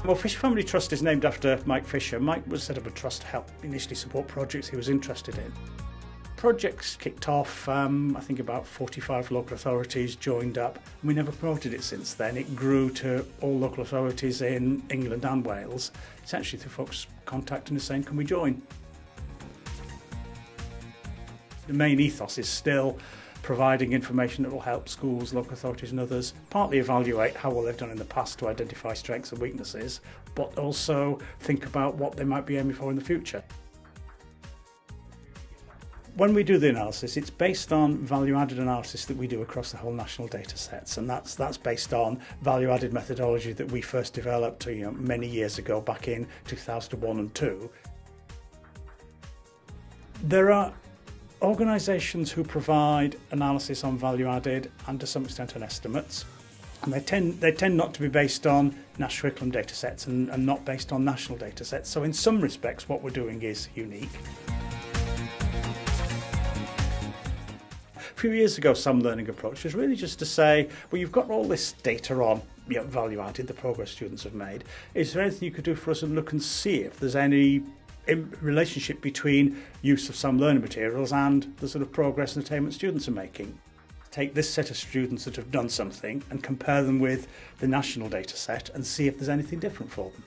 Well, Fischer Family Trust is named after Mike Fischer. Mike was set up a trust to help initially support projects he was interested in. Projects kicked off, I think about 45 local authorities joined up. We never promoted it since then. It grew to all local authorities in England and Wales, essentially through folks contacting us saying, can we join? The main ethos is still providing information that will help schools, local authorities and others partly evaluate how well they've done in the past to identify strengths and weaknesses, but also think about what they might be aiming for in the future. When we do the analysis, it's based on value-added analysis that we do across the whole national data sets, and that's based on value-added methodology that we first developed many years ago, back in 2001 and 2002. There are organisations who provide analysis on value-added and to some extent on estimates, and they tend not to be based on national curriculum data sets and not based on national data sets. So in some respects what we're doing is unique. A few years ago, some learning approach was really just to say, well, you've got all this data on value added, the progress students have made. Is there anything you could do for us and look and see if there's any relationship between use of some learning materials and the sort of progress and attainment students are making? Take this set of students that have done something and compare them with the national data set and see if there's anything different for them.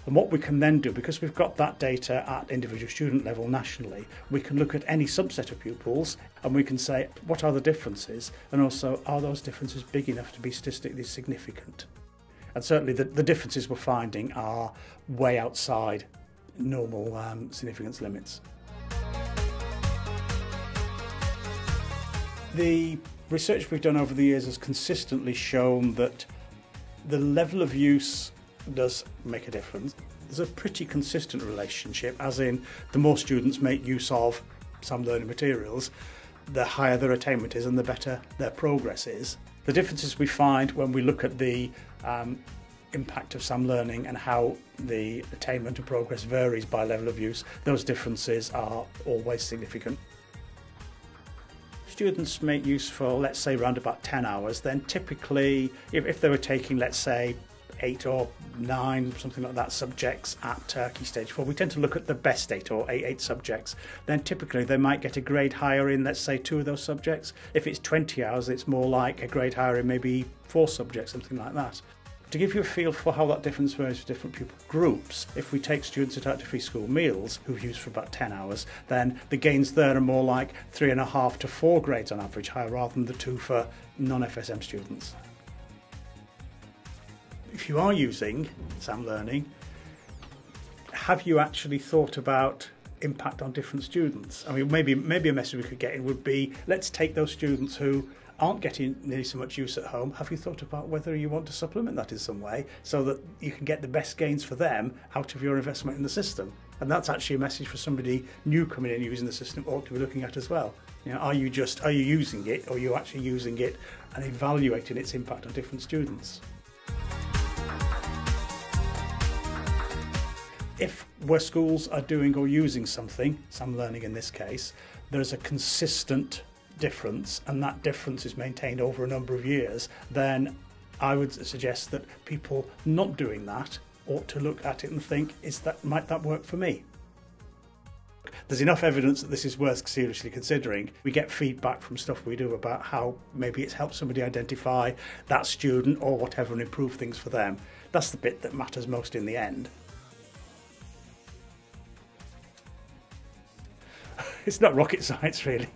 And what we can then do, because we've got that data at individual student level nationally, we can look at any subset of pupils and we can say, what are the differences? And also, are those differences big enough to be statistically significant? And certainly the differences we're finding are way outside normal significance limits. The research we've done over the years has consistently shown that the level of use does make a difference. There's a pretty consistent relationship, as in the more students make use of some learning materials, the higher their attainment is and the better their progress is. The differences we find when we look at the impact of some learning and how the attainment and progress varies by level of use, those differences are always significant. Students make use for, let's say, around about 10 hours, then typically, if they were taking, let's say, 8 or 9, something like that, subjects at Key Stage 4, we tend to look at the best 8 or 8 subjects. Then typically they might get a grade higher in, let's say, 2 of those subjects. If it's 20 hours, it's more like a grade higher in maybe 4 subjects, something like that. To give you a feel for how that difference varies for different pupil groups, if we take students at Active Free School Meals, who've used for about 10 hours, then the gains there are more like 3.5 to 4 grades on average higher, rather than the 2 for non-FSM students. If you are using SAM Learning, have you actually thought about impact on different students? I mean, maybe a message we could get in would be, let's take those students who aren't getting nearly so much use at home. Have you thought about whether you want to supplement that in some way so that you can get the best gains for them out of your investment in the system? And that's actually a message for somebody new coming in using the system ought to be looking at as well. Are you using it, or are you actually using it and evaluating its impact on different students? If where schools are doing or using something, SAM Learning in this case, there's a consistent difference and that difference is maintained over a number of years, then I would suggest that people not doing that ought to look at it and think, might that work for me? There's enough evidence that this is worth seriously considering. We get feedback from stuff we do about how maybe it's helped somebody identify that student or whatever and improve things for them. That's the bit that matters most in the end. It's not rocket science, really.